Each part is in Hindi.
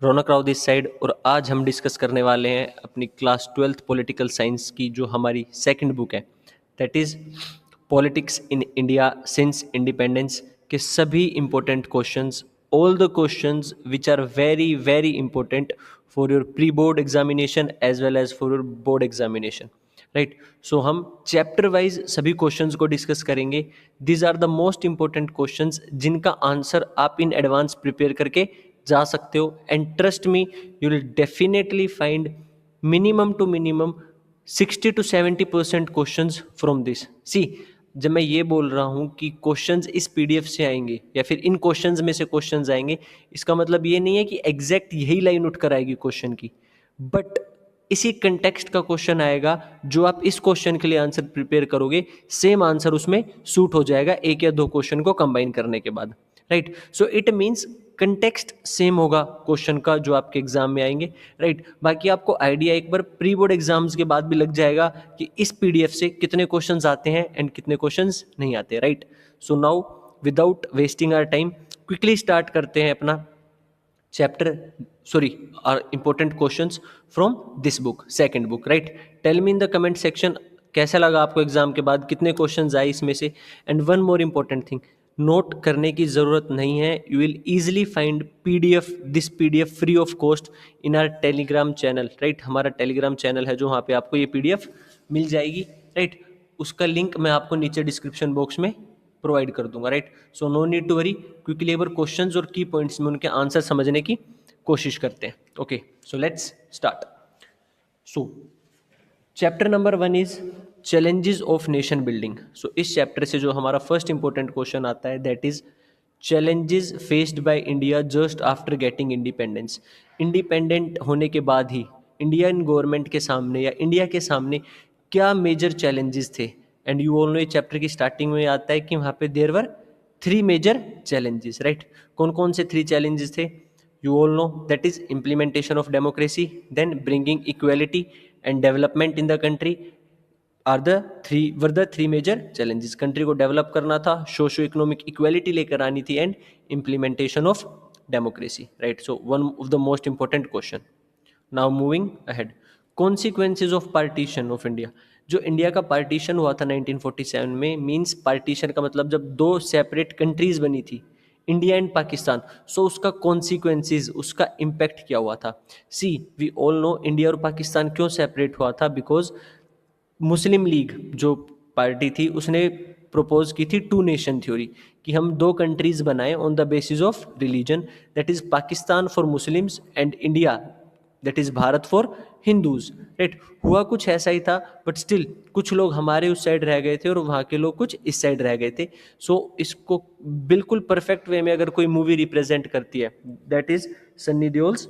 रौनक राव दिस साइड, और आज हम डिस्कस करने वाले हैं अपनी क्लास 12th पॉलिटिकल साइंस की जो हमारी सेकंड बुक है, that is politics in India since independence के सभी important questions, all the questions which are very very important for your pre board examination as well as for your board examination, right. So हम चैप्टर वाइज सभी क्वेश्चंस को डिस्कस करेंगे। These are the most important questions जिनका आंसर आप इन एडवांस प्रिपेयर करके जा सकते हो, and trust me you will definitely find minimum to minimum 60 to 70% questions from this. See, जब मैं ये बोल रहा हूँ कि क्वेश्चंस इस पीडीएफ से आएंगे या फिर इन क्वेश्चंस में से क्वेश्चंस आएंगे, इसका मतलब ये नहीं है कि एग्जैक्ट यही लाइन उठ कर आएगी क्वेश्चन की, बट इसी कंटेक्स्ट का क्वेश्चन आएगा जो आप इस क्वेश्चन के लिए आंसर प्रिपेयर करोगे, सेम आंसर उसमें सूट हो जाएगा एक या दो क्वेश्चन को कंबाइन करने के बाद, right. So it means context same होगा क्वेश्चन का जो आपके एग्जाम में आएंगे, राइट। बाकी आपको आइडिया एक बार प्री बोर्ड एग्जाम्स के बाद भी लग जाएगा कि इस पीडीएफ से कितने क्वेश्चंस आते हैं एंड कितने क्वेश्चंस नहीं आते, right. So now without wasting our time quickly start करते हैं अपना chapter, sorry, are important questions from this book, second book, right? Tell me in the comment section कैसा लगा आपको एग्जाम के बाद, कितने क्वेश्चंस आए इसमें से। And one more important thing, note करने की ज़रूरत नहीं है, you will easily find PDF, this PDF free of cost in our Telegram channel, right. हमारा टेलीग्राम चैनल है जो वहाँ पे आपको ये पीडीएफ मिल जाएगी, राइट। उसका लिंक मैं आपको नीचे डिस्क्रिप्शन बॉक्स में प्रोवाइड कर दूंगा, right. So no need to worry, quickly एक बार क्वेश्चंस और की पॉइंट्स में उनके आंसर समझने की कोशिश करते हैं। Okay, so let's start. So chapter number 1 is challenges of nation building. So इस चैप्टर से जो हमारा फर्स्ट इंपॉर्टेंट क्वेश्चन आता है that is challenges faced by India just after getting independence. Independent होने के बाद ही इंडियन गवर्नमेंट के सामने या इंडिया के सामने क्या मेजर चैलेंजेस थे। एंड यू ऑल नो, ये चैप्टर की स्टार्टिंग में आता है कि वहाँ पे there were 3 major challenges, right. कौन कौन से 3 चैलेंजेस थे? You all know that is implementation of democracy, then bringing equality and development in the country are the three major challenges. Country को develop करना था, socio economic equality लेकर आनी थी, and implementation of democracy, right? So one of the most important question. Now moving ahead, consequences of partition of India. जो इंडिया का पार्टीशन हुआ था 1947 में, मीन्स पार्टीशन का मतलब जब दो सेपरेट कंट्रीज बनी थी, इंडिया एंड पाकिस्तान, सो उसका कॉन्सिक्वेंसेज, उसका इम्पैक्ट क्या हुआ था। सी, वी ऑल नो इंडिया और पाकिस्तान क्यों सेपरेट हुआ था, बिकॉज मुस्लिम लीग जो पार्टी थी उसने प्रपोज की थी 2 नेशन थ्योरी, कि हम 2 कंट्रीज बनाएं on the basis of religion, that is Pakistan for Muslims and India that is Bharat for Hindus, right. हुआ कुछ ऐसा ही था, बट स्टिल कुछ लोग हमारे उस साइड रह गए थे और वहाँ के लोग कुछ इस साइड रह गए थे। सो इसको बिल्कुल परफेक्ट वे में अगर कोई मूवी रिप्रेजेंट करती है that is Sunny Deol's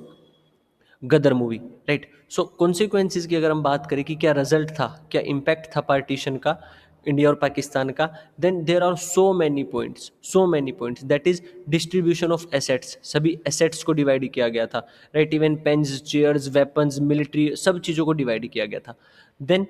Gadar movie, right. So consequences की अगर हम बात करें कि क्या रिजल्ट था, क्या इम्पैक्ट था पार्टीशन का इंडिया और पाकिस्तान का, then there are so many points that is distribution of assets. सभी एसेट्स को डिवाइड किया गया था, right. Even pens, chairs, weapons, military, सब चीज़ों को डिवाइड किया गया था। Then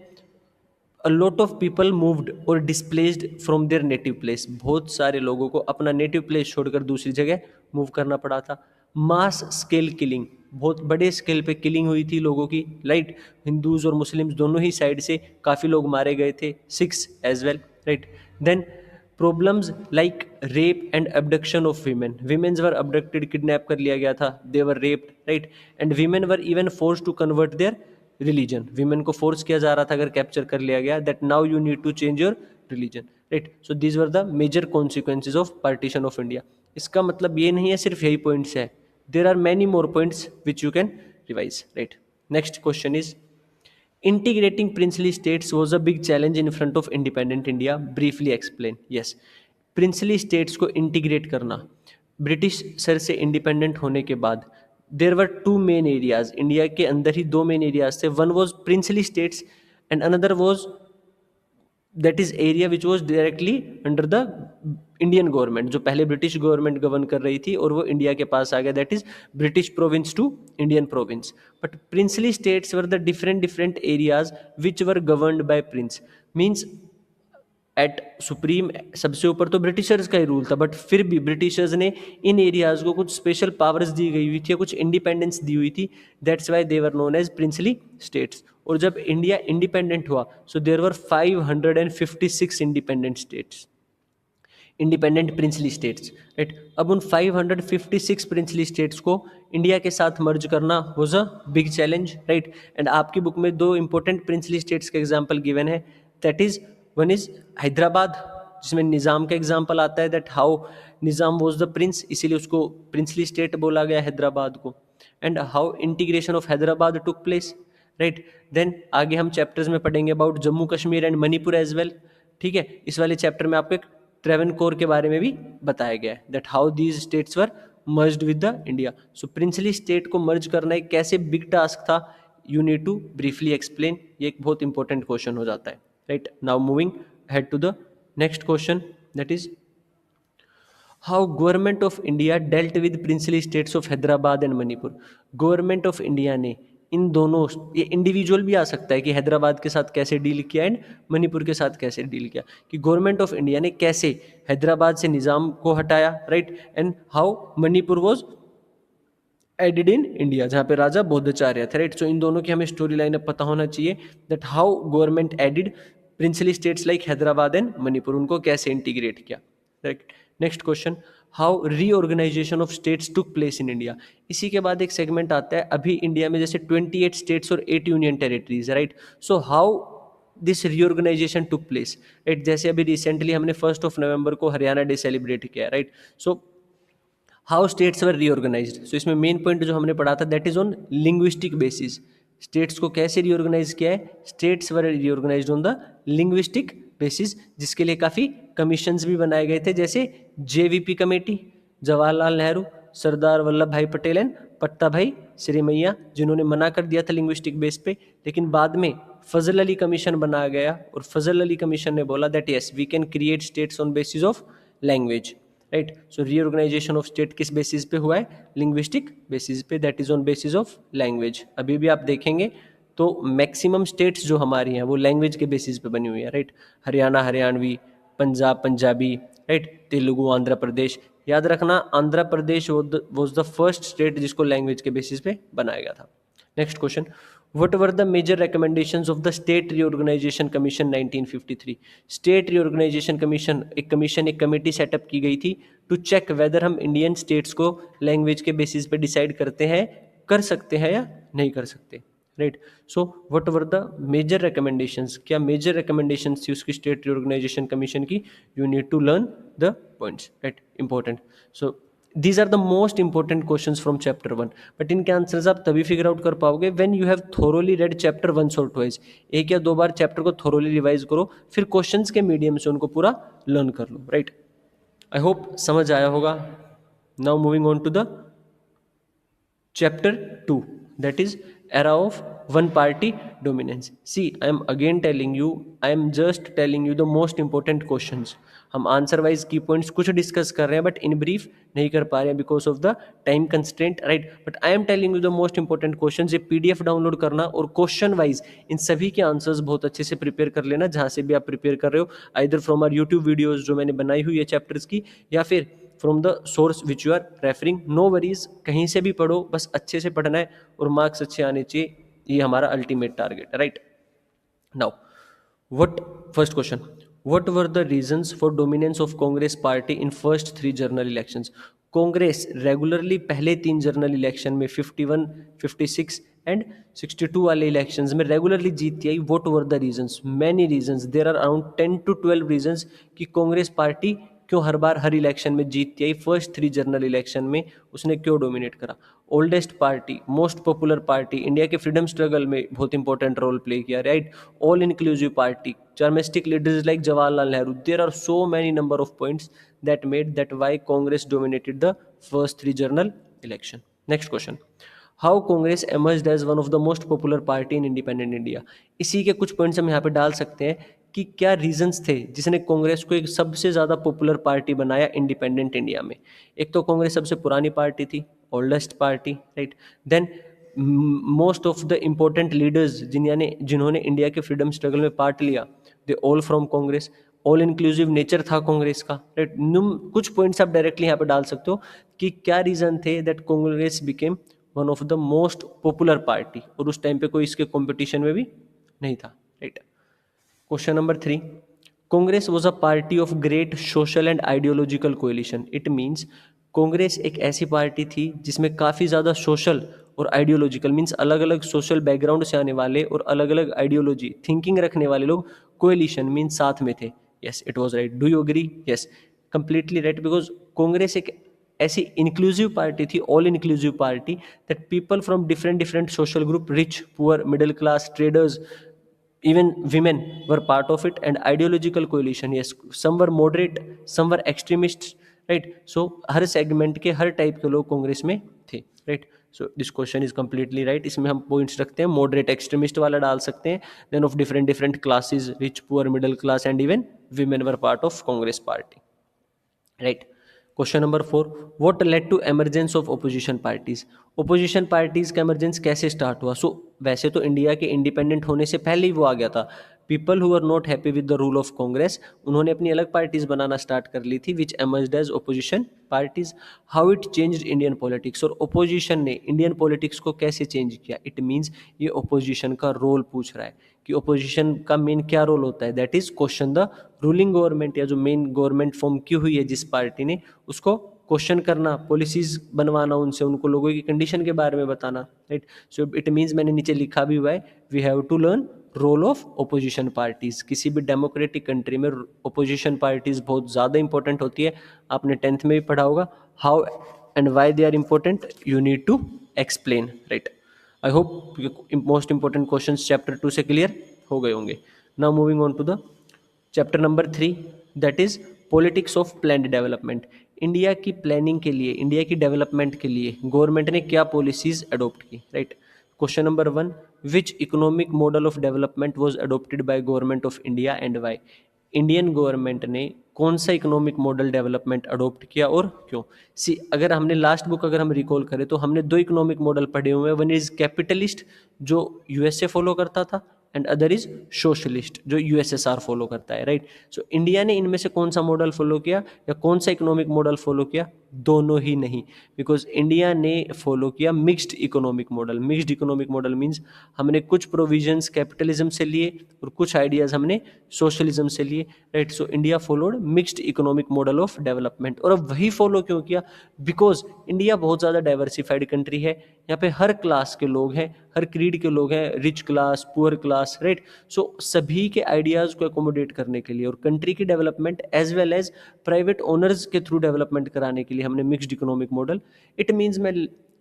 a lot of people moved और displaced from their native place. बहुत सारे लोगों को अपना नेटिव प्लेस छोड़कर दूसरी जगह मूव करना पड़ा था। मास स्केल किलिंग, बहुत बड़े स्केल पे किलिंग हुई थी लोगों की, राइट। हिंदूज और मुस्लिम्स दोनों ही साइड से काफ़ी लोग मारे गए थे, Sikhs as well, right. Then problems like rape and abduction of womens were abducted, kidnap कर लिया गया था, they were raped, right. And women were even force to convert their religion, women को फोर्स किया जा रहा था अगर कैप्चर कर लिया गया, that now you need to change your religion, right. So these were the major consequences of partition of India. इसका मतलब ये नहीं है सिर्फ यही पॉइंट्स है, there are many more points which you can revise, right. Next question is integrating princely states was a big challenge in front of independent India. Briefly explain. Yes, princely states को integrate करना, ब्रिटिश सर से इंडिपेंडेंट होने के बाद देर वर 2 मेन एरियाज, इंडिया के अंदर ही 2 मेन एरियाज थे। One was princely states and another was that is area which was directly under the Indian government, जो पहले ब्रिटिश गवर्नमेंट गवर्न कर रही थी और वो इंडिया के पास आ गया, that is British province to Indian province. But princely states were the different areas which were governed by prince, means at supreme सबसे ऊपर तो ब्रिटिशर्स का ही रूल था, बट फिर भी ब्रिटिशर्स ने इन एरियाज को कुछ स्पेशल पावर्स दी गई हुई थी या कुछ इंडिपेंडेंस दी हुई थी, that's why they were known as princely states. और जब इंडिया इंडिपेंडेंट हुआ so there were 556 independent states, independent princely states, right. अब उन 556 प्रिंसली स्टेट्स को इंडिया के साथ मर्ज करना was a big challenge, right. And आपकी बुक में दो इंपॉर्टेंट प्रिंसली स्टेट्स का एग्जांपल गिवन है, that is one is Hyderabad, जिसमें निज़ाम का एग्जांपल आता है, that how Nizam was the prince, इसीलिए उसको प्रिंसली स्टेट बोला गया हैदराबाद को, and how integration of Hyderabad took place, right. Then आगे हम चैप्टर्स में पढ़ेंगे about Jammu Kashmir and Manipur as well, ठीक है। इस वाले चैप्टर में आपको एक ट्रेवनकोर के बारे में भी बताया गया है, that how these states were merged with the India. So princely state को मर्ज करना एक कैसे बिग टास्क था, you need to briefly explain, ये एक बहुत इंपॉर्टेंट क्वेश्चन हो जाता है, right. Now moving ahead to the next question, that is how government of India dealt with princely states of Hyderabad and Manipur. Government of India ने इन दोनों, ये इंडिविजुअल भी आ सकता है कि हैदराबाद के साथ कैसे डील किया एंड मणिपुर के साथ कैसे डील किया, कि गवर्नमेंट ऑफ इंडिया ने कैसे हैदराबाद से निज़ाम को हटाया, right, and how Manipur was added in India, जहाँ पे राजा बौद्धाचार्य थे, राइट। सो इन दोनों की हमें स्टोरी लाइन पता होना चाहिए, that how government added princely states like Hyderabad and Manipur, उनको कैसे इंटीग्रेट किया, right. Next question, how reorganisation of states took place in India. इसी के बाद एक सेगमेंट आता है, अभी इंडिया में जैसे 28 स्टेट्स और 8 union territories, right. So how this reorganization took place, right. जैसे अभी रिसेंटली हमने 1 नवंबर को हरियाणा डे सेलिब्रेट किया, right. So how states were reorganized, so इसमें मेन पॉइंट जो हमने पढ़ा था that is on linguistic basis. States को कैसे रीऑर्गेनाइज किया है, states were reorganized on the linguistic basis, जिसके लिए काफ़ी कमीशंस भी बनाए गए थे, जैसे जेवीपी कमेटी, जवाहरलाल नेहरू, सरदार वल्लभ भाई पटेल एंड पट्टा भाई श्रीमैया, जिन्होंने मना कर दिया था लिंग्विस्टिक बेस पे, लेकिन बाद में फजल अली कमीशन बनाया गया और फजल अली कमीशन ने बोला that yes we can create states on basis of language, right. So reorganisation of state किस बेसिस पे हुआ है, लिंग्विस्टिक बेसिस पे, that is on basis of language. अभी भी आप देखेंगे तो मैक्सिमम स्टेट्स जो हमारी हैं वो लैंग्वेज के बेसिस पे बनी हुई है, राइट। हरियाणा हरियाणवी, पंजाब पंजाबी, राइट, तेलुगु आंध्र प्रदेश। याद रखना Andhra Pradesh was the first state जिसको लैंग्वेज के बेसिस पे बनाया गया था। Next question, What were the major recommendations of the State Reorganization Commission 1953? State reorganisation commission, एक कमीशन, एक कमेटी सेटअप की गई थी टू चेक वेदर हम इंडियन स्टेट्स को लैंग्वेज के बेसिस पे डिसाइड करते हैं, कर सकते हैं या नहीं कर सकते, right. So what were the major recommendations, क्या मेजर रिकमेंडेशंस थी उसकी स्टेट रीऑर्गेनाइजेशन कमीशन की, you need to learn the points, right, important. So these are the most important questions from chapter 1, but इनके आंसर्स आप तभी फिगर आउट कर पाओगे when you have thoroughly read chapter 1 or twice। एक या दो बार चैप्टर को thoroughly रिवाइज करो, फिर क्वेश्चंस के मीडियम से उनको पूरा लर्न कर लो, राइट। आई होप समझ आया होगा। Now moving on to the chapter 2, that is era of one party dominance। See, I am again telling you, I am just telling you the most important questions। हम आंसर वाइज की पॉइंट्स कुछ डिस्कस कर रहे हैं बट इन ब्रीफ नहीं कर पा रहे हैं because of the time constraint, right. But I am telling you the most important questions. ये पीडीएफ डाउनलोड करना और क्वेश्चन वाइज इन सभी के आंसर्स बहुत अच्छे से प्रिपेयर कर लेना, जहाँ से भी आप प्रिपेयर कर रहे हो, either from our YouTube videos जो मैंने बनाई हुई है चैप्टर्स की, या फिर from the source which you are referring. No worries, कहीं से भी पढ़ो, बस अच्छे से पढ़ना है और मार्क्स अच्छे आने चाहिए, ये हमारा अल्टीमेट टारगेट है, right. Now what, first question, what were the reasons for dominance of Congress party in first 3 general elections. Congress regularly पहले 3 जनरल इलेक्शन में 51, 56 एंड 62 वाले इलेक्शंस में रेगुलरली जीतती आई। What were the reasons, many reasons, there are around 10 to 12 reasons कि कांग्रेस पार्टी क्यों हर बार हर इलेक्शन में जीतती आई। फर्स्ट 3 जनरल इलेक्शन में उसने क्यों डोमिनेट करा। Oldest party, most popular party, India के फ्रीडम स्ट्रगल में बहुत इंपॉर्टेंट रोल प्ले किया, right. All inclusive party, charismatic leaders like Jawaharlal Nehru. There are so many number of points that made that why Congress dominated the first 3 general election. Next question, how Congress emerged as one of the most popular party in independent India। इसी के कुछ पॉइंट्स हम यहाँ पे डाल सकते हैं कि क्या रीजंस थे जिसने कांग्रेस को एक सबसे ज़्यादा पॉपुलर पार्टी बनाया इंडिपेंडेंट इंडिया में। एक तो कांग्रेस सबसे पुरानी पार्टी थी, oldest party, right. Then most of the important leaders जिन्होंने इंडिया के फ्रीडम स्ट्रगल में पार्ट लिया, they all from Congress. All inclusive nature था कांग्रेस का, राइट। कुछ पॉइंट्स आप डायरेक्टली यहाँ पे डाल सकते हो कि क्या रीजन थे that Congress became one of the most popular party, और उस टाइम पे कोई इसके कंपटीशन में भी नहीं था, right. Question number 3, Congress was a party of great social and ideological coalition. It means Congress एक ऐसी पार्टी थी जिसमें काफ़ी ज़्यादा सोशल और आइडियोलॉजिकल मीन्स अलग अलग सोशल बैकग्राउंड से आने वाले और अलग अलग आइडियोलॉजी थिंकिंग रखने वाले लोग कोलिशन मीन्स साथ में थे। Yes, it was right. Do you agree? Yes, completely right, because Congress एक ऐसी इंक्लूसिव पार्टी थी, all inclusive party, that people from different different social group, rich, poor, middle class, traders, even women were part of it, and ideological coalition, yes, some were moderate, some were extremists, right? So her segment के हर टाइप के लोग कांग्रेस में थे, right. So this question is completely right. इसमें हम पॉइंट्स रखते हैं, मॉडरेट एक्सट्रीमिस्ट वाला डाल सकते हैं, then of different different classes, rich, poor, middle class, and even women were part of Congress party, right. Question number 4, what led to emergence of opposition parties. Opposition parties का एमरजेंस कैसे स्टार्ट हुआ? वैसे तो इंडिया के इंडिपेंडेंट होने से पहले ही वो आ गया था। People who are not happy with the rule of Congress, उन्होंने अपनी अलग पार्टीज बनाना स्टार्ट कर ली थी, which emerged as opposition parties. How it changed Indian politics, और ओपोजिशन ने इंडियन पॉलिटिक्स को कैसे चेंज किया। इट मीन्स ये ओपोजिशन का रोल पूछ रहा है कि ओपोजिशन का मेन क्या रोल होता है, that is question the ruling government, या जो मेन गवर्नमेंट फॉर्म की हुई है जिस पार्टी ने, उसको क्वेश्चन करना, पॉलिसीज बनवाना उनसे, उनको लोगों की कंडीशन के बारे में बताना, राइट। सो इट मीन्स मैंने नीचे लिखा भी हुआ है, we have to learn role of opposition parties. किसी भी डेमोक्रेटिक कंट्री में ओपोजिशन पार्टीज बहुत ज़्यादा इंपॉर्टेंट होती है। आपने 10th में भी पढ़ा होगा, how and why they are important, you need to explain, right. I hope most important question chapter 2 से क्लियर हो गए होंगे। Now moving on to the chapter number 3, that is politics of planned development. India की प्लानिंग के लिए, इंडिया की डेवलपमेंट के लिए गवर्नमेंट ने क्या पॉलिसीज अडॉप्ट की, right. Question number 1, which economic model of development was adopted by government of India and why. Indian government ने कौन सा इकोनॉमिक मॉडल डेवलपमेंट अडॉप्ट किया और क्यों। सी, अगर हमने लास्ट बुक अगर हम रिकॉल करें तो हमने 2 इकोनॉमिक मॉडल पढ़े हुए हैं। वन इज कैपिटलिस्ट जो यूएसए फॉलो करता था, एंड अदर इज सोशलिस्ट जो यूएसएसआर फॉलो करता है, राइट। सो इंडिया ने इनमें से कौन सा मॉडल फॉलो किया या कौन सा इकोनॉमिक मॉडल फॉलो किया? दोनों ही नहीं, बिकॉज इंडिया ने फॉलो किया mixed economic model. Mixed economic model means हमने कुछ प्रोविजंस कैपिटलिज्म से लिए और कुछ आइडियाज हमने सोशलिज्म से लिए, right. So India followed mixed economic model of development. और अब वही फॉलो क्यों किया? बिकॉज इंडिया बहुत ज़्यादा डाइवर्सिफाइड कंट्री है, यहाँ पे हर क्लास के लोग हैं, हर क्रीड के लोग हैं, rich class, poor class, right. So सभी के आइडियाज़ को एकोमोडेट करने के लिए और कंट्री की development as well as private owners के थ्रू डेवलपमेंट कराने के लिए हमने mixed economic model. It means मैं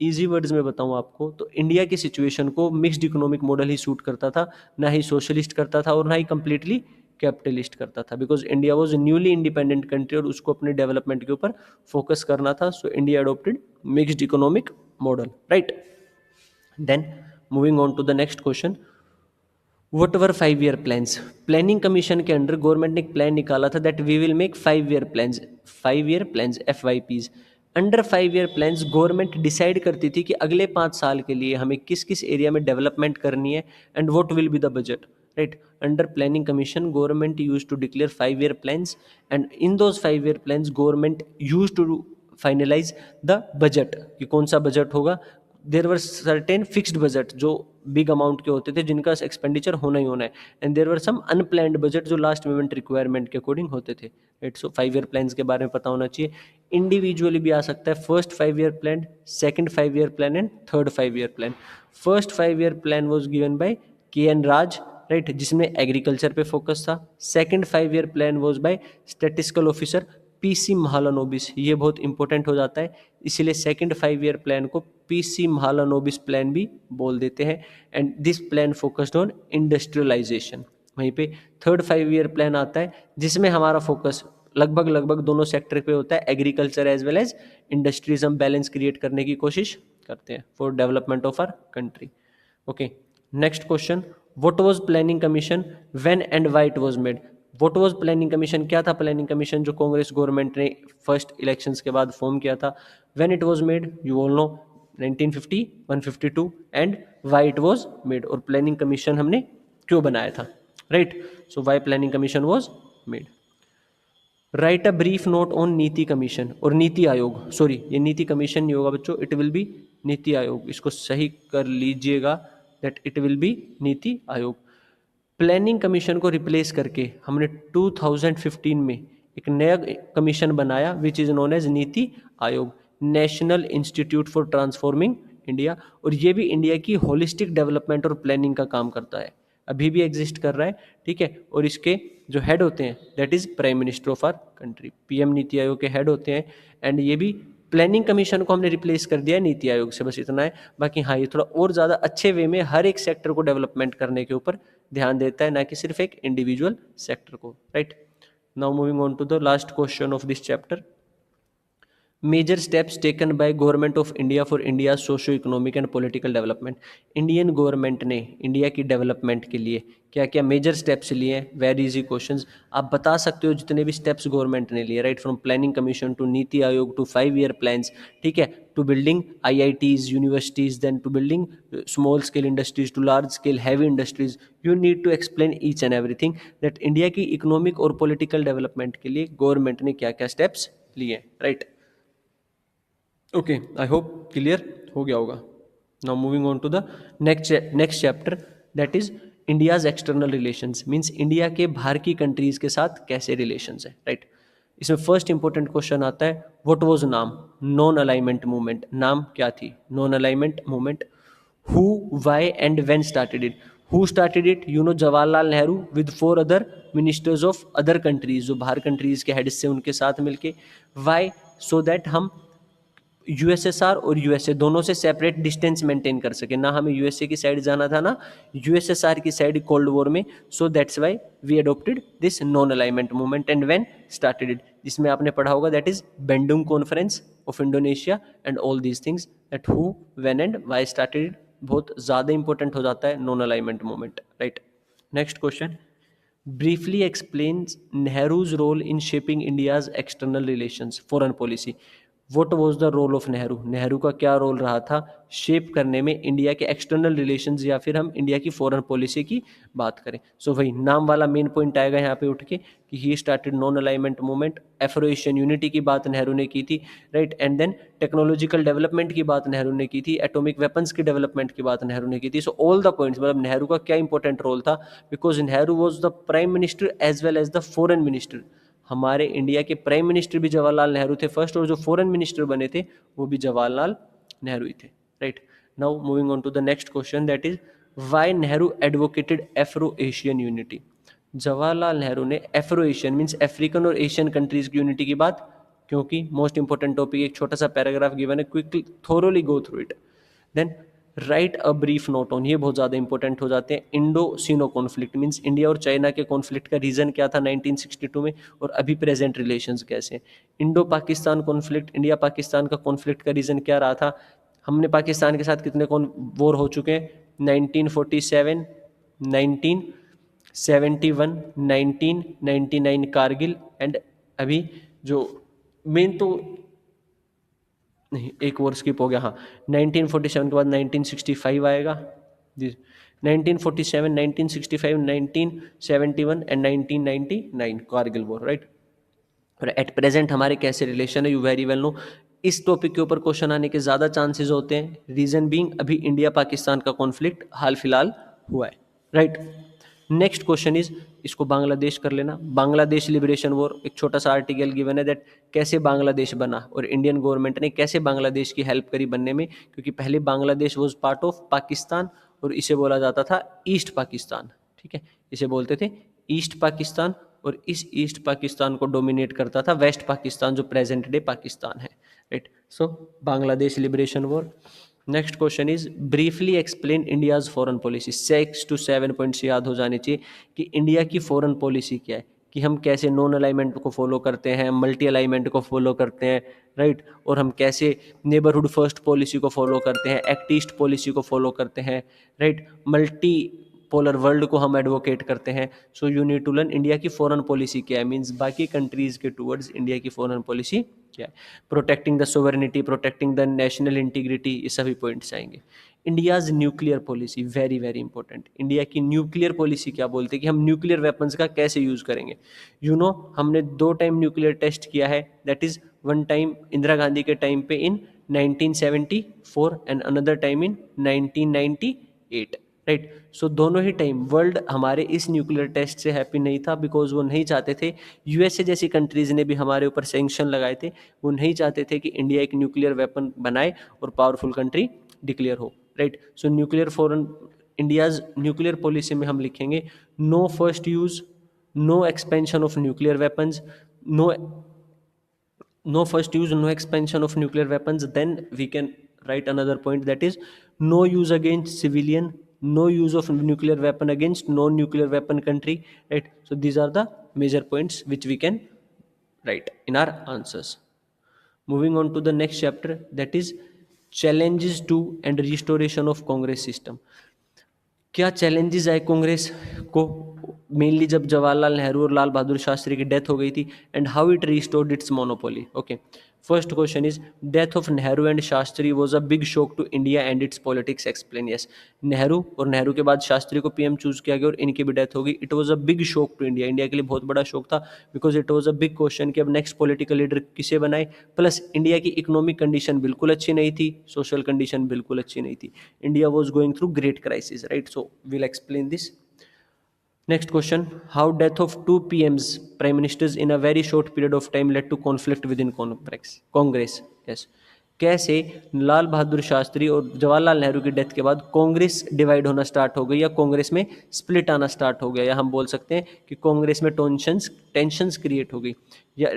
इजी वर्ड्स में बताऊं आपको तो इंडिया की सिचुएशन को मिक्स्ड इकोनॉमिक मॉडल ही सूट करता था, ना ही सोशलिस्ट करता था और ना ही कंप्लीटली कैपिटलिस्ट करता था, because India was newly independent country और उसको अपने डेवलपमेंट के ऊपर फोकस करना था। So India adopted mixed economic model, right. Then moving on to the next question, what were 5 year plans. Planning commission के अंडर गवर्नमेंट ने एक प्लान निकाला था that we will make 5 year plans, 5 year plans FYPs। Under 5 year plans government decide करती थी कि अगले 5 साल के लिए हमें किस किस एरिया में डेवलपमेंट करनी है and what will be the budget, right. Under planning commission government use to declare 5 year plans and in those 5 year plans government use to finalise the budget कि कौन सा बजट होगा। There were certain fixed budget जो बिग अमाउंट के होते थे जिनका एक्सपेंडिचर होना ही होना है, and there were some unplanned budget जो लास्ट मोमेंट रिक्वायरमेंट के अकॉर्डिंग होते थे, राइट। सो 5 ईयर प्लान्स के बारे में पता होना चाहिए। इंडिविजुअली भी आ सकता है, first 5 year plan, second 5 year plan and third 5 year plan. First 5 year plan was given by KN Raj, right, जिसमें एग्रीकल्चर पे फोकस था। Second 5 year plan was by statistical officer PC Mahalanobis, ये बहुत इंपॉर्टेंट हो जाता है, इसीलिए सेकंड 5 ईयर प्लान को PC महालानोबिस प्लान भी बोल देते हैं। And this plan focused on industrialisation. वहीं पे थर्ड 5 ईयर प्लान आता है जिसमें हमारा फोकस लगभग दोनों सेक्टर पे होता है, agriculture as well as industries. हम बैलेंस क्रिएट करने की कोशिश करते हैं for development of our country. Okay, next question, what was planning commission, when and why it was made. What was planning commission, क्या था प्लानिंग कमीशन जो कांग्रेस गवर्नमेंट ने फर्स्ट इलेक्शंस के बाद फॉर्म किया था। When it was made, you all know 1950, 152, and why it was made, और प्लानिंग कमीशन हमने क्यों बनाया था, right. So why planning commission was made. Right a brief note on नीति कमीशन और नीति आयोग, सॉरी ये नीति कमीशन नहीं होगा बच्चों, it will be NITI Aayog, इसको सही कर लीजिएगा, that it will be NITI Aayog. Planning commission को रिप्लेस करके हमने 2015 में एक नया कमीशन बनाया which is known as NITI Aayog, national institute for transforming India, और ये भी इंडिया की होलिस्टिक डेवलपमेंट और प्लानिंग का काम करता है, अभी भी एग्जिस्ट कर रहा है, ठीक है। और इसके जो हेड होते हैं that is prime minister of our country, PM NITI Aayog के हेड होते हैं। एंड ये भी प्लानिंग कमीशन को हमने रिप्लेस कर दिया है नीति आयोग से, बस इतना है। बाकी हाँ, ये थोड़ा और ज़्यादा अच्छे वे में हर एक सेक्टर को डेवलपमेंट करने के ऊपर ध्यान देता है, ना कि सिर्फ एक इंडिविजुअल सेक्टर को, right. Now moving on to the last question of this chapter. Major steps taken by government of India for India socio economic and political development. Indian government ने इंडिया की डेवलपमेंट के लिए क्या क्या मेजर स्टेप्स लिए हैं, वेरी इजी क्वेश्चंस। आप बता सकते हो जितने भी स्टेप्स गवर्नमेंट ने लिए, right, from planning commission to NITI Aayog to 5 year plans, ठीक है, to building IITs universities, then to building small scale industries to large scale heavy industries. You need to explain each and everything that India की इकोनॉमिक और पॉलिटिकल डेवलपमेंट के लिए गवर्नमेंट ने क्या क्या स्टेप्स लिए, right. Okay, I hope clear हो गया होगा। Now moving on to the next chapter that is India's external relations, means India के बाहर की कंट्रीज के साथ कैसे रिलेशंस है, राइट। इसमें फर्स्ट इंपॉर्टेंट क्वेश्चन आता है what was NAM non alignment movement, NAM क्या थी non alignment movement. Who, why and when started it. Who started it, you know Jawaharlal Nehru with 4 other ministers of other countries, जो बाहर कंट्रीज के हेड से उनके साथ मिलके। वाई, सो दैट हम यूएसएसआर और यूएसए दोनों से सेपरेट डिस्टेंस मेंटेन कर सके, ना हमें यूएसए की साइड जाना था ना यूएसएसआर की साइड कोल्ड वॉर में। So that's why we adopted this non alignment movement and when started it, जिसमें आपने पढ़ा होगा that is Bandung conference of Indonesia and all these things, that who, when and why started it बहुत ज़्यादा इंपॉर्टेंट हो जाता है non alignment movement, right. Next question, briefly explains Nehru's role in shaping India's external relations, foreign policy. What was the role of Nehru? Nehru का क्या रोल रहा था शेप करने में इंडिया के एक्सटर्नल रिलेशंस, या फिर हम इंडिया की फॉरेन पॉलिसी की बात करें। सो वही नाम वाला मेन पॉइंट आएगा यहाँ पे उठ के कि he started non alignment movement, Afro Asian unity की बात नेहरू ने की थी, right. And then technological development की बात नेहरू ने की थी, एटॉमिक वेपन्स की डेवलपमेंट की बात नेहरू ने की थी। सो ऑल द पॉइंट्स, मतलब नेहरू का क्या इंपॉर्टेंट रोल था, because Nehru was the prime minister as well as the foreign minister. हमारे इंडिया के प्राइम मिनिस्टर भी जवाहरलाल नेहरू थे फर्स्ट, और जो फॉरेन मिनिस्टर बने थे वो भी जवाहरलाल नेहरू ही थे, right. Now moving on to the next question that is why Nehru advocated Afro Asian unity. Jawaharlal Nehru ने एफ्रो एशियन मीन्स अफ्रीकन और एशियन कंट्रीज की यूनिटी की बात, क्योंकि मोस्ट इंपॉर्टेंट टॉपिक, एक छोटा सा पैराग्राफ गिवन है, quickly thoroughly go through it. Then write a brief note on, ये बहुत ज़्यादा इंपॉर्टेंट हो जाते हैं, Indo Sino conflict, means India और चाइना के कॉन्फ्लिक्ट का रीज़न क्या था 1962 में, और अभी प्रेजेंट रिलेशंस कैसे हैं। Indo Pakistan conflict, India Pakistan का कॉन्फ्लिक्ट का रीज़न क्या रहा था, हमने पाकिस्तान के साथ कितने वॉर हो चुके हैं, 1947, 1971, 1999 कारगिल, एंड अभी जो मेन तो नहीं, एक वॉर स्किप हो गया, हाँ 1947 के बाद 1965 आएगा जी, 1947, 1965, 1971 एंड 1999 कारगिल वॉर, राइट। और एट प्रेजेंट हमारे कैसे रिलेशन है, यू वेरी वेल नो। इस टॉपिक के ऊपर क्वेश्चन आने के ज़्यादा चांसेस होते हैं, रीज़न बीइंग अभी इंडिया पाकिस्तान का कॉन्फ्लिक्ट हाल फिलहाल हुआ है, राइट। नेक्स्ट क्वेश्चन इज, इसको बांग्लादेश कर लेना, बांग्लादेश लिबरेशन वॉर, एक छोटा सा आर्टिकल गिवन है दैट कैसे बांग्लादेश बना और इंडियन गवर्नमेंट ने कैसे बांग्लादेश की हेल्प करी बनने में, क्योंकि पहले Bangladesh was part of Pakistan और इसे बोला जाता था ईस्ट पाकिस्तान, ठीक है, इसे बोलते थे ईस्ट पाकिस्तान, और इस ईस्ट पाकिस्तान को डोमिनेट करता था वेस्ट पाकिस्तान जो प्रेजेंट डे पाकिस्तान है, right. So Bangladesh liberation war. Next question is briefly explain India's foreign policy, 6 to 7 points याद हो जाने चाहिए कि इंडिया की फॉरेन पॉलिसी क्या है, कि हम कैसे नॉन अलाइनमेंट को फॉलो करते हैं, मल्टी अलाइनमेंट को फॉलो करते हैं, राइट, और हम कैसे नेबरहुड फर्स्ट पॉलिसी को फॉलो करते हैं, एक्ट ईस्ट पॉलिसी को फॉलो करते हैं, राइट, मल्टी पोलर वर्ल्ड को हम एडवोकेट करते हैं। So you need to learn India की फॉरेन पॉलिसी क्या है, मीन्स बाकी कंट्रीज के टूवर्ड्स इंडिया की फॉरेन पॉलिसी क्या है, protecting the sovereignty, protecting the national integrity, ये सभी पॉइंट्स आएंगे। India's nuclear policy, very very important. India की न्यूक्लियर पॉलिसी क्या बोलते हैं कि हम न्यूक्लियर वेपन्स का कैसे यूज़ करेंगे। हमने 2 टाइम न्यूक्लियर टेस्ट किया है, that is one time Indira Gandhi के टाइम पे in 1974 and another time in 1998, right. So दोनों ही टाइम वर्ल्ड हमारे इस न्यूक्लियर टेस्ट से हैप्पी नहीं था, बिकॉज वो नहीं चाहते थे, यूएसए जैसी कंट्रीज़ ने भी हमारे ऊपर सैंक्शन लगाए थे, वो नहीं चाहते थे कि इंडिया एक न्यूक्लियर वेपन बनाए और पावरफुल कंट्री डिक्लेयर हो, right. So nuclear foreign India's nuclear policy में हम लिखेंगे no first use, no expansion of nuclear weapons, no no first use, no expansion of nuclear weapons. Then we can write another point, that is no use against civilian, no use of nuclear weapon against non nuclear weapon country, right. So these are the major points which we can write in our answers. Moving on to the next chapter, that is challenges to and restoration of Congress system. क्या चैलेंजेस आए कांग्रेस को मेनली जब जवाहरलाल नेहरू और लाल बहादुर शास्त्री की डेथ हो गई थी, and how it restored its monopoly. Okay, first question is death of Nehru and Shastri was a big shock to India and its politics, explain. Yes, Nehru और नेहरू के बाद शास्त्री को पीएम चूज किया गया और इनकी भी डेथ हो गई। It was a big shock to India, India के लिए बहुत बड़ा शौक था, because it was a big question कि अब नेक्स्ट पॉलिटिकल लीडर किसे बनाए। प्लस इंडिया की इकोनॉमिक कंडीशन बिल्कुल अच्छी नहीं थी, सोशल कंडीशन बिल्कुल अच्छी नहीं थी, India was going through great crisis, right. So we'll explain this. Next question, how death of two PMs, prime ministers, in a very short period of time led to conflict within Congress? Yes, कैसे लाल बहादुर शास्त्री और जवाहरलाल नेहरू की डेथ के बाद कांग्रेस डिवाइड होना स्टार्ट हो गई, या कांग्रेस में स्प्लिट आना स्टार्ट हो गया, या हम बोल सकते हैं कि कांग्रेस में टेंशंस क्रिएट हो गई। या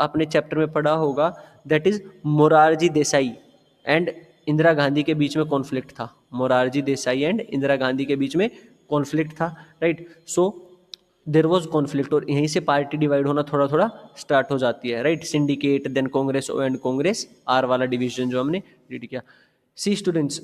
आपने चैप्टर में पढ़ा होगा, that is Morarji Desai and Indira Gandhi के बीच में कॉन्फ्लिक्ट था। मोरारजी देसाई एंड इंदिरा गांधी के बीच में कॉन्फ्लिक्ट था, right. So there was conflict, और यहीं से पार्टी डिवाइड होना थोड़ा थोड़ा स्टार्ट हो जाती है, right. Syndicate, then Congress O and Congress R वाला डिवीजन जो हमने रीड किया। सी स्टूडेंट्स,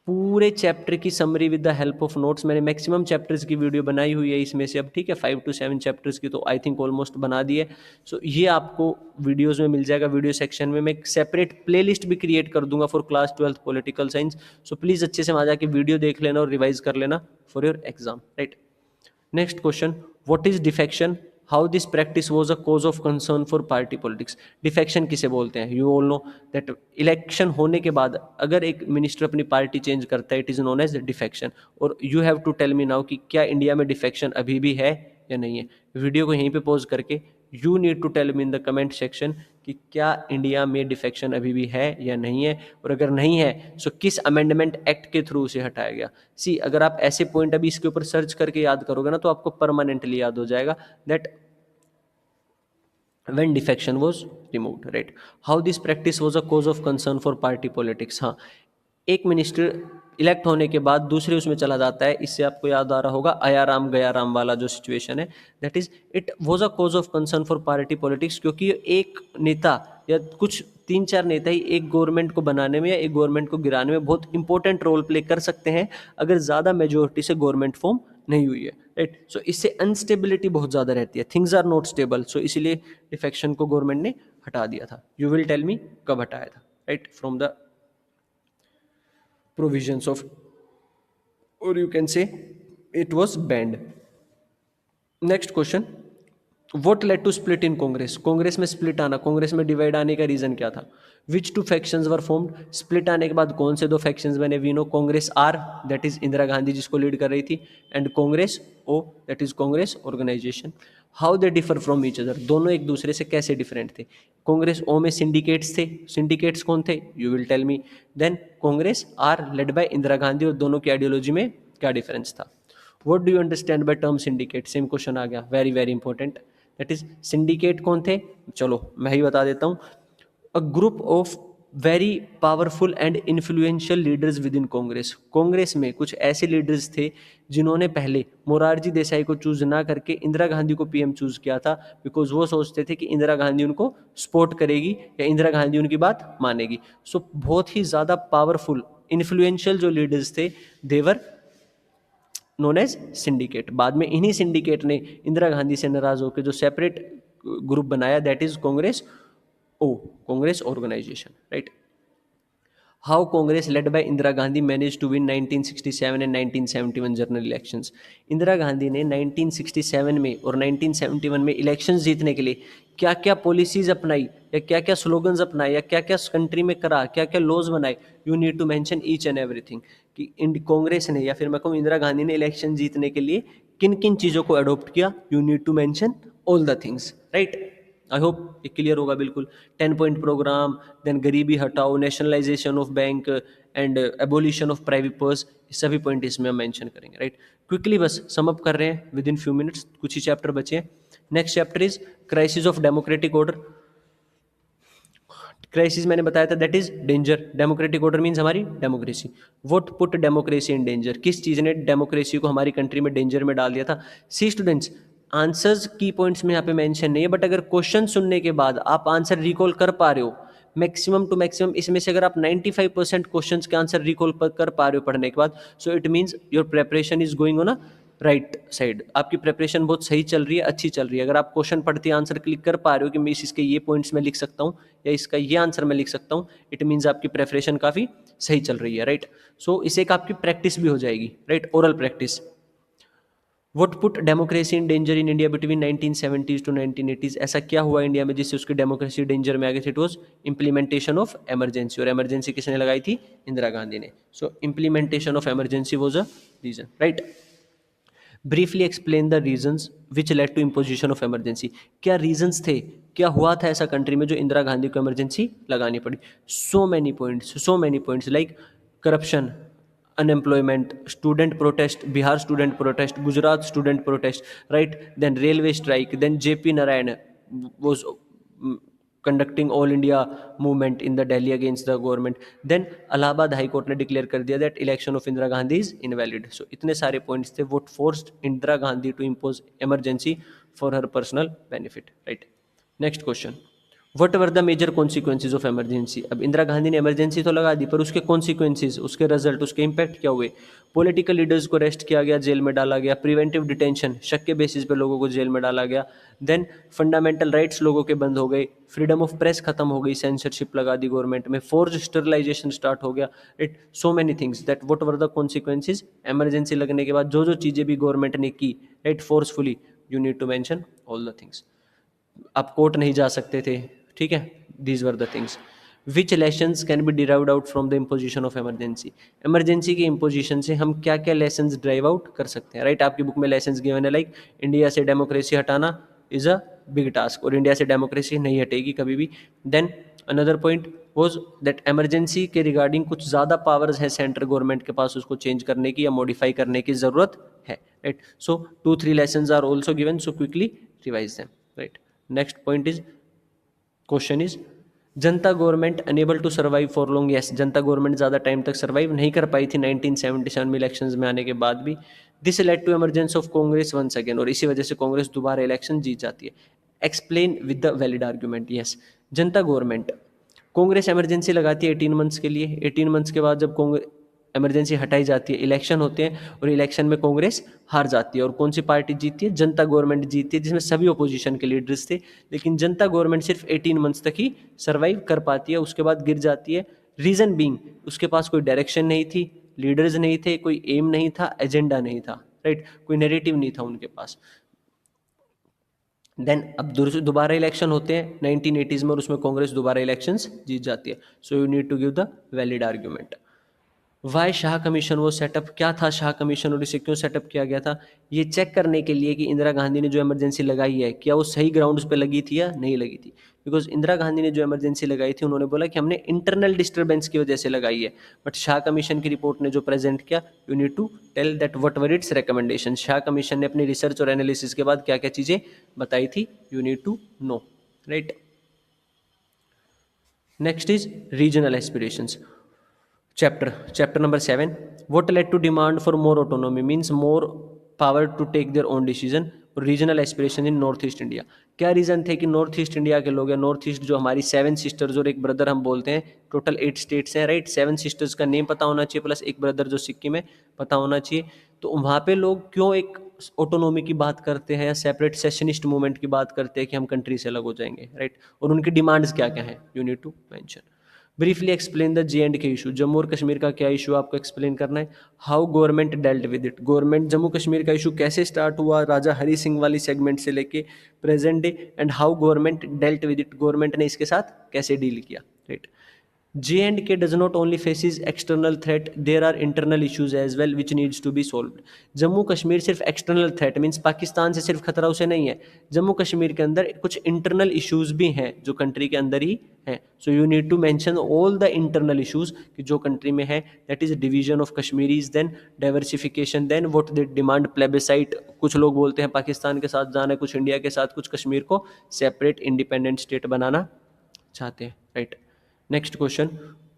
पूरे चैप्टर की summary with the help of notes, मैंने मैक्सिमम चैप्टर्स की वीडियो बनाई हुई है इसमें से, अब ठीक है 5 to 7 चैप्टर्स की तो आई थिंक ऑलमोस्ट बना दी है। सो ये आपको वीडियोस में मिल जाएगा, वीडियो सेक्शन में मैं एक सेपरेट प्लेलिस्ट भी क्रिएट कर दूंगा for class 12th political science. So please अच्छे से वहाँ जाके वीडियो देख लेना और रिवाइज कर लेना for your exam, right. Next question, what is defection, how this practice was a cause of concern for party politics. Defection किसे बोलते हैं, you all know that election होने के बाद अगर एक मिनिस्टर अपनी पार्टी चेंज करता है, it is known as defection. और you have to tell me now कि क्या इंडिया में डिफेक्शन अभी भी है या नहीं है। वीडियो को यहीं पे पॉज करके you need to tell me in the comment section कि क्या इंडिया में डिफेक्शन अभी भी है या नहीं है, और अगर नहीं है सो किस अमेंडमेंट एक्ट के थ्रू उसे हटाया गया। सी, अगर आप ऐसे पॉइंट अभी इसके ऊपर सर्च करके याद करोगे ना तो आपको परमानेंटली याद हो जाएगा that when defection was removed, right। how this practice was a cause of concern for party politics। हाँ, एक मिनिस्टर इलेक्ट होने के बाद दूसरे उसमें चला जाता है, इससे आपको याद आ रहा होगा आया राम गया राम वाला जो सिचुएशन है, that is it was a cause of concern for party politics, क्योंकि एक नेता या कुछ 3-4 नेता ही एक गवर्नमेंट को बनाने में या एक गवर्नमेंट को गिराने में बहुत इंपॉर्टेंट रोल प्ले कर सकते हैं अगर ज़्यादा मेजोरिटी से गवर्नमेंट फॉर्म नहीं हुई है, राइट। सो इससे अनस्टेबिलिटी बहुत ज़्यादा रहती है, थिंग्स आर नॉट स्टेबल। सो इसीलिए डिफेक्शन को गवर्नमेंट ने हटा दिया था। यू विल टेल मी कब हटाया था, right, from the provisions of, or you can say it was banned। next question, what led to split in congress। Congress में स्प्लिट आना, कांग्रेस में डिवाइड आने का रीजन क्या था। Which two factions were formed, split आने के बाद कौन से दो फैक्शंस बने। We know Congress R, that is Indira Gandhi जिसको लीड कर रही थी, and Congress O, that is Congress organization. How they differ from each other, दोनों एक दूसरे से कैसे डिफरेंट थे। कांग्रेस ओ में सिंडिकेट्स थे, सिंडिकेट्स कौन थे, you will tell me. Then Congress R led by Indira Gandhi, और दोनों की आइडियोलॉजी में क्या डिफरेंस था। What do you understand by term syndicate, same question आ गया, very very important. That is syndicate कौन थे, चलो मैं ही बता देता हूँ। A group of very powerful and influential leaders within Congress. Congress में कुछ ऐसे लीडर्स थे जिन्होंने पहले मोरारजी देसाई को चूज ना करके इंदिरा गांधी को पीएम चूज किया था, बिकॉज वो सोचते थे कि इंदिरा गांधी उनको सपोर्ट करेगी या इंदिरा गांधी उनकी बात मानेगी। सो बहुत ही ज़्यादा पावरफुल इन्फ्लुएंशियल जो लीडर्स थे, देवर नोन एज सिंडिकेट। बाद में इन्हीं सिंडिकेट ने इंदिरा गांधी से नाराज होकर जो सेपरेट ग्रुप बनाया, that is Congress O, Congress organisation, right. How Congress led by Indira Gandhi managed to win 1967 and 1971 general elections. Indira Gandhi ने 1967 में और 1971 में इलेक्शंस जीतने के लिए क्या क्या पॉलिसीज अपनाई, या क्या क्या स्लोगन्स अपनाए, या क्या क्या कंट्री में करा, क्या क्या लॉज बनाए, you need to mention each and everything कि कांग्रेस ने या फिर मैं कहूँ इंदिरा गांधी ने इलेक्शन जीतने के लिए किन किन चीज़ों को अडोप्ट किया. You need to mention all the things, right. I hope ये क्लियर होगा बिल्कुल. 10 पॉइंट प्रोग्राम, देन गरीबी हटाओ, nationalisation of bank and abolition of private purse, सभी पॉइंट इसमें हम मेंशन करेंगे, राइट. क्विकली बस सम अप कर रहे हैं विद इन फ्यू मिनट्स, कुछ ही चैप्टर बचे हैं. Next chapter is crisis of democratic order. Crisis मैंने बताया था that is danger. Democratic order means हमारी democracy. What put democracy in danger, किस चीज़ ने डेमोक्रेसी को हमारी कंट्री में डेंजर में डाल दिया था. सी स्टूडेंट्स, आंसर्स की पॉइंट्स में यहाँ पे मेंशन नहीं है, बट अगर क्वेश्चन सुनने के बाद आप आंसर रिकॉल कर पा रहे हो मैक्सिमम टू मैक्सिमम, इसमें से अगर आप 95% क्वेश्चंस के आंसर रिकॉल कर पा रहे हो पढ़ने के बाद, so it means your preparation is going on a right side. आपकी प्रिपरेशन बहुत सही चल रही है, अच्छी चल रही है. अगर आप क्वेश्चन पढ़ते आंसर क्लिक कर पा रहे हो कि मैं इसके ये पॉइंट्स में लिख सकता हूँ या इसका ये आंसर में लिख सकता हूँ, इट मीन्स आपकी प्रिपरेशन काफ़ी सही चल रही है, राइट. सो इसे एक आपकी प्रैक्टिस भी हो जाएगी, right, oral practice. What put democracy in danger in India between 1970s to 1980s, ऐसा क्या हुआ इंडिया में जिससे उसकी डेमोक्रेसी डेंजर में आ गई थी. It was implementation of emergency, और एमरजेंसी किसने लगाई थी, इंदिरा गांधी ने. So implementation of emergency was a reason, right. Briefly explain the reasons which led to imposition of emergency, क्या रीजंस थे, क्या हुआ था ऐसा कंट्री में जो इंदिरा गांधी को एमरजेंसी लगानी पड़ी. So many points like corruption, unemployment, student protest, Bihar student protest, Gujarat student protest, right. Then railway strike, then JP Narayan was conducting all India movement in the Delhi against the government. Then Allahabad high court ने डिक्लेयर कर दिया that election of Indira Gandhi is invalid. So इतने सारे पॉइंट्स थे what forced Indira Gandhi to impose emergency for her personal benefit, right. Next question, what were the major consequences of emergency. अब इंदिरा गांधी ने एमरजेंसी तो लगा दी, पर उसके कॉन्सिक्वेंसेज, उसके रिजल्ट, उसके इम्पैक्ट क्या हुए. पॉलिटिकल लीडर्स को अरेस्ट किया गया, जेल में डाला गया. प्रिवेंटिव डिटेंशन, शक के बेसिस पे लोगों को जेल में डाला गया. देन फंडामेंटल राइट्स लोगों के बंद हो गए. फ्रीडम ऑफ प्रेस खत्म हो गई, सेंसरशिप लगा दी गवर्नमेंट में. फोर्ज स्टरलाइजेशन स्टार्ट हो गया. It so many things that what were the consequences. Emergency लगने के बाद जो जो चीज़ें भी गवर्नमेंट ने की, right, forcefully, you need to mention all the things. आप कोर्ट नहीं जा सकते थे, ठीक है. These were the things. Which lessons can be derived out from the imposition of emergency. Emergency की इम्पोजिशन से हम क्या क्या लेसन्स ड्राइव आउट कर सकते हैं, राइट. आपकी बुक में लेसन्स गिवन है लाइक इंडिया से डेमोक्रेसी हटाना इज अ बिग टास्क, और इंडिया से डेमोक्रेसी नहीं हटेगी कभी भी. Then another point was that emergency के रिगार्डिंग कुछ ज़्यादा पावर्स है सेंट्रल गवर्नमेंट के पास, उसको चेंज करने की या मॉडिफाई करने की ज़रूरत है, right. So 2-3 lessons are also given, so quickly revise them, right. Next point is, question is, Janata government unable to survive for long. Yes, Janata government ज़्यादा टाइम तक सर्वाइव नहीं कर पाई थी 1977 में इलेक्शंस में आने के बाद भी. This led to emergence of Congress once again, और इसी वजह से कांग्रेस दोबारा इलेक्शन जीत जाती है. Explain with the valid argument. Yes, Janata government, Congress emergency लगाती है 18 मंथ्स के लिए. 18 मंथ्स के बाद जब कांग्रेस एमरजेंसी हटाई जाती है, इलेक्शन होते हैं, और इलेक्शन में कांग्रेस हार जाती है, और कौन सी पार्टी जीतती है, जनता गवर्नमेंट जीतती है, जिसमें सभी ओपोजिशन के लीडर्स थे. लेकिन जनता गवर्नमेंट सिर्फ 18 मंथ्स तक ही सर्वाइव कर पाती है, उसके बाद गिर जाती है. रीज़न बीइंग, उसके पास कोई डायरेक्शन नहीं थी, लीडर्स नहीं थे, कोई एम नहीं था, एजेंडा नहीं था, राइट, कोई नैरेटिव नहीं था उनके पास. देन अब दोबारा इलेक्शन होते हैं 1980s में, और उसमें कांग्रेस दोबारा इलेक्शंस जीत जाती है. So you need to give the valid argument. Why Shah commission वो सेटअप, क्या था शाह कमीशन और इसे क्यों सेटअप किया गया था. ये चेक करने के लिए कि इंदिरा गांधी ने जो इमरजेंसी लगाई है क्या वो सही ग्राउंड्स पे लगी थी या नहीं लगी थी. बिकॉज इंदिरा गांधी ने जो इमरजेंसी लगाई थी, उन्होंने बोला कि हमने इंटरनल डिस्टर्बेंस की वजह से लगाई है. बट शाह कमीशन की रिपोर्ट ने जो प्रेजेंट किया, you need to tell that what were its recommendation. Shah commission ने अपनी रिसर्च और एनालिसिस के बाद क्या क्या चीज़ें बताई थी, you need to know, right. Next is regional aspirations. Chapter number 7. What led to demand for more autonomy, means more power to take their own decision. Regional aspiration in north east India. क्या रीज़न थे कि नॉर्थ ईस्ट इंडिया के लोग, या नॉर्थ ईस्ट जो हमारी 7 सिस्टर्स और एक ब्रदर हम बोलते हैं, टोटल 8 स्टेट्स हैं, राइट. 7 सिस्टर्स का नेम पता होना चाहिए, प्लस एक ब्रदर जो सिक्किम में पता होना चाहिए. तो वहाँ पे लोग क्यों एक ऑटोनोमी की बात करते हैं या सेपरेट सेशनिस्ट मूवमेंट की बात करते हैं कि हम कंट्री से अलग हो जाएंगे, राइट. और उनकी डिमांड्स क्या क्या हैं, you need to mention. Briefly explain the J and K issue, Jammu और कश्मीर का क्या इशू आपको एक्सप्लेन करना है। How government dealt with it, government Jammu Kashmir का इशू कैसे स्टार्ट हुआ राजा हरी सिंह वाली सेगमेंट से लेके present day, and how government dealt with it, government ने इसके साथ कैसे डील किया, right. J&K does not only faces external threat, there are internal issues as well which needs to be solved. Jammu Kashmir सिर्फ एक्सटर्नल थ्रेट मीन्स पाकिस्तान से सिर्फ खतरा उसे नहीं है, जम्मू कश्मीर के अंदर कुछ इंटरनल इश्यूज भी हैं जो कंट्री के अंदर ही हैं। So you need to mention all the internal issues कि जो कंट्री में है, that is division of Kashmiris, then diversification, then what they demand plebiscite, कुछ लोग बोलते हैं पाकिस्तान के साथ जाना है, कुछ इंडिया के साथ, कुछ कश्मीर को सेपरेट इंडिपेंडेंट स्टेट बनाना चाहते हैं, right. Next question,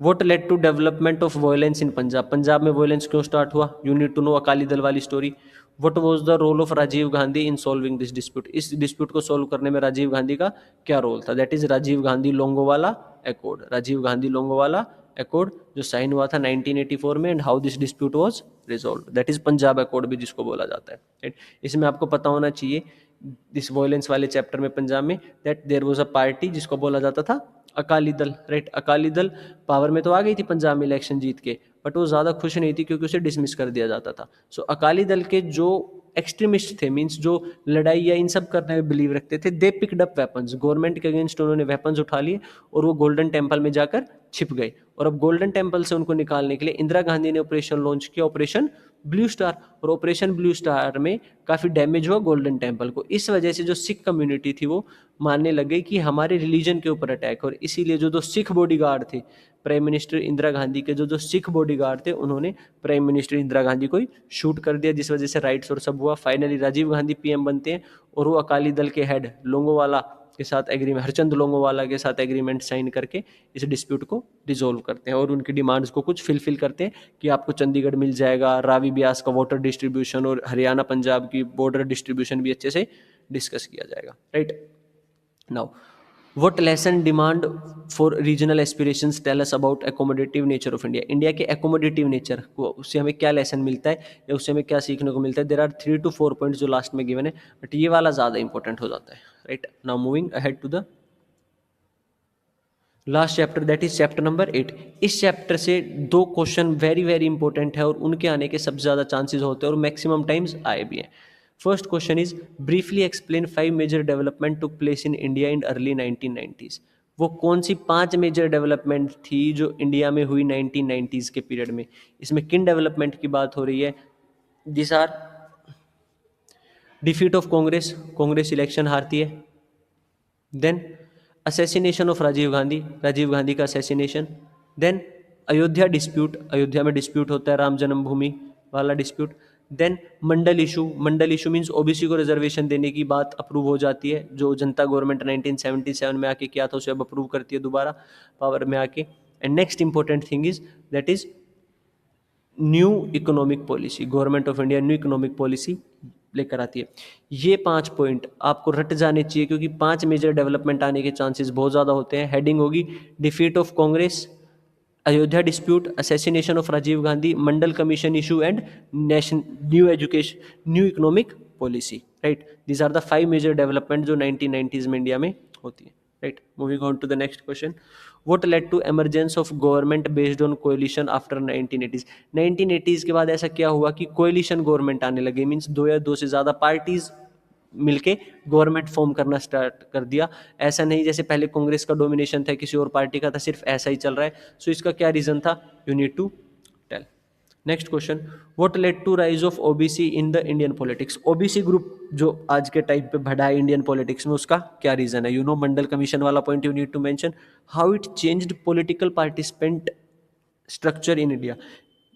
what led to development of violence in Punjab, Punjab में वायलेंस क्यों स्टार्ट हुआ, you need to know Akali Dal वाली story. What was the role of Rajiv Gandhi in solving this dispute, इस डिस्प्यूट को सॉल्व करने में राजीव गांधी का क्या रोल था, that is Rajiv Gandhi Longowal accord, Rajiv Gandhi Longowal accord जो साइन हुआ था 1984 में, and how this dispute was resolved, that is Punjab accord भी जिसको बोला जाता है, राइट। इसमें आपको पता होना चाहिए दिस वायलेंस वाले चैप्टर में पंजाब में, that there was a party जिसको बोला जाता था अकाली दल, राइट। अकाली दल पावर में तो आ गई थी पंजाब में इलेक्शन जीत के, बट वो ज़्यादा खुश नहीं थी क्योंकि उसे डिसमिस कर दिया जाता था। सो अकाली दल के जो एक्सट्रीमिस्ट थे, मींस जो लड़ाई या इन सब करने में बिलीव रखते थे, दे पिकड अप वेपन्स, गवर्नमेंट के अगेंस्ट उन्होंने वेपन्स उठा लिए और वो गोल्डन टेम्पल में जाकर छिप गए। और अब गोल्डन टेम्पल से उनको निकालने के लिए इंदिरा गांधी ने ऑपरेशन लॉन्च किया, ऑपरेशन ब्लू स्टार, और ऑपरेशन ब्लू स्टार में काफ़ी डैमेज हुआ गोल्डन टेम्पल को। इस वजह से जो सिख कम्युनिटी थी वो मानने लग गई कि हमारे रिलीजन के ऊपर अटैक, और इसीलिए जो सिख बॉडीगार्ड थे प्राइम मिनिस्टर इंदिरा गांधी के, जो सिख बॉडीगार्ड थे, उन्होंने प्राइम मिनिस्टर इंदिरा गांधी को ही शूट कर दिया, जिस वजह से राइट्स और सब हुआ। फाइनली राजीव गांधी पीएम बनते हैं और वो अकाली दल के हेड लोंगोवाला के साथ एग्रीमेंट, हरचंद लोंगोवाला के साथ एग्रीमेंट साइन करके इस डिस्प्यूट को डिसॉल्व करते हैं और उनकी डिमांड्स को कुछ फिलफिल करते हैं कि आपको चंडीगढ़ मिल जाएगा, रावी ब्यास का वाटर डिस्ट्रीब्यूशन और हरियाणा पंजाब की बॉर्डर डिस्ट्रीब्यूशन भी अच्छे से डिस्कस किया जाएगा, right. Now what lesson demand for regional aspirations tell us about accommodative nature of India, India के accommodative nature को, उससे हमें क्या लेसन मिलता है या उससे हमें क्या सीखने को मिलता है। देयर आर 3 to 4 पॉइंट्स जो लास्ट में गिवन है, बट ये वाला ज़्यादा इंपॉर्टेंट हो जाता है, right. Now moving ahead to the last chapter, that is chapter number 8। इस चैप्टर से 2 क्वेश्चन वेरी वेरी इंपॉर्टेंट है और उनके आने के सबसे ज़्यादा चांसेस होते हैं और मैक्सिमम टाइम्स आए भी हैं। First question is briefly explain 5 major development took place in India in early 1990s, वो कौन सी 5 मेजर डेवलपमेंट थी जो इंडिया में हुई 1990s के पीरियड में। इसमें किन डेवलपमेंट की बात हो रही है, this are defeat of Congress, Congress election हारती है, then assassination of Rajiv Gandhi, Rajiv Gandhi का assassination, then Ayodhya dispute, Ayodhya में डिस्प्यूट होता है राम जन्मभूमि वाला dispute, then Mandal issue, Mandal issue means OBC को रिजर्वेशन देने की बात अप्रूव हो जाती है, जो जनता गवर्नमेंट 1977 में आके किया था उसे अब अप्रूव करती है दोबारा पावर में आके। And next important thing is that is new economic policy, government of India new economic policy लेकर आती है। ये 5 पॉइंट आपको रट जाने चाहिए क्योंकि 5 मेजर डेवलपमेंट आने के चांसेस बहुत ज़्यादा होते हैं। हेडिंग होगी defeat of Congress, Ayodhya dispute, assassination of Rajiv Gandhi, Mandal commission issue and nation new education new economic policy, right. These are the 5 major development जो 1990s में इंडिया में होती है, right. Moving on to the next question, what led to emergence of government based on coalition after 1980s, 1980s के बाद ऐसा क्या हुआ कि कोalition गवर्नमेंट आने लगे, मींस 2 या 2 से ज़्यादा पार्टीज मिलके गवर्नमेंट फॉर्म करना स्टार्ट कर दिया। ऐसा नहीं जैसे पहले कांग्रेस का डोमिनेशन था किसी और पार्टी का था, सिर्फ ऐसा ही चल रहा है। सो इसका क्या रीज़न था, you need to tell. Next question, what led to rise of OBC in the Indian politics, OBC group जो आज के टाइम पे बढ़ा है इंडियन पॉलिटिक्स में, उसका क्या रीजन है। यू नो मंडल कमीशन वाला point you need to mention, how it changed political participant structure in India,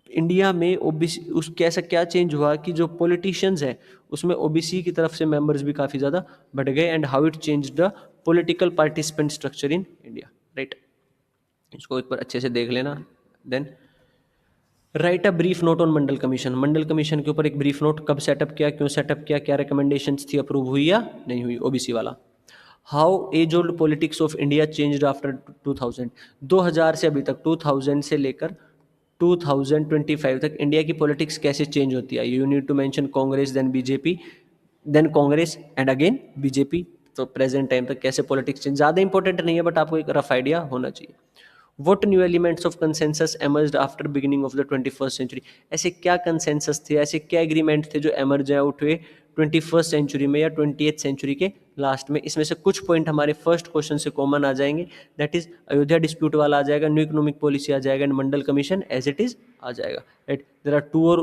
India में ओबीसी उस कैसा क्या चेंज हुआ कि जो पॉलिटिशियंस है उसमें ओबीसी की तरफ से मेंबर्स भी काफ़ी ज़्यादा बढ़ गए, and how it change the political participant structure in India, right. इसको एक बार अच्छे से देख लेना। Then write a brief note on Mandal commission, Mandal commission के ऊपर एक ब्रीफ नोट, कब सेटअप किया, क्यों सेटअप किया, क्या रिकमेंडेशंस थी, अप्रूव हुई या नहीं हुई, ओबीसी वाला। How age old politics of India changed after 2000, 2000 से अभी तक 2000 से लेकर 2025 तक इंडिया की पॉलिटिक्स कैसे चेंज होती है। You need to mention Congress, then BJP, then Congress and again BJP. तो प्रेजेंट टाइम तक कैसे पॉलिटिक्स चेंज, ज़्यादा इंपॉर्टेंट नहीं है बट आपको एक रफ आइडिया होना चाहिए। What new elements of consensus emerged after beginning of the 21st century? ऐसे क्या consensus थे, ऐसे क्या agreement थे जो emerge out हुए 21st century में या 20th century के लास्ट में? इसमें से कुछ पॉइंट हमारे फर्स्ट क्वेश्चन से कॉमन आ जाएंगे, दैट इज अयोध्या डिस्प्यूट वाला आ जाएगा, न्यू इकोनॉमिक पॉलिसी आ जाएगा, and Mandal commission as it is आ जाएगा, राइट. देयर आर टू और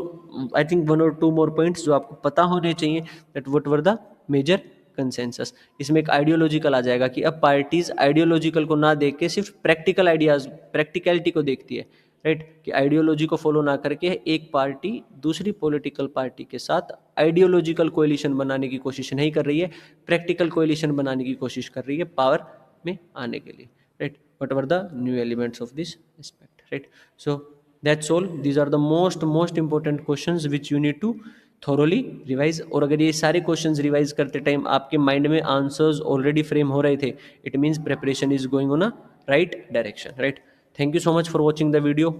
आई थिंक वन और टू मोर पॉइंट्स जो आपको पता होने चाहिए, that what were the major consensus. इसमें एक आइडियोलॉजिकल आ जाएगा कि अब पार्टीज आइडियोलॉजिकल को ना देख के सिर्फ प्रैक्टिकल आइडियाज, प्रैक्टिकलिटी को देखती है, राइट. कि आइडियोलॉजी को फॉलो ना करके एक पार्टी दूसरी पॉलिटिकल पार्टी के साथ आइडियोलॉजिकल कोएलिशन बनाने की कोशिश नहीं कर रही है, प्रैक्टिकल कोएलिशन बनाने की कोशिश कर रही है पावर में आने के लिए, right. What were the new elements of this aspect, right. So that's all. These are the most important questions which you need to thoroughly revise. और अगर ये सारे क्वेश्चंस रिवाइज करते टाइम आपके माइंड में आंसर्स ऑलरेडी फ्रेम हो रहे थे, it means preparation is going on a right direction, right. Thank you so much for watching the video.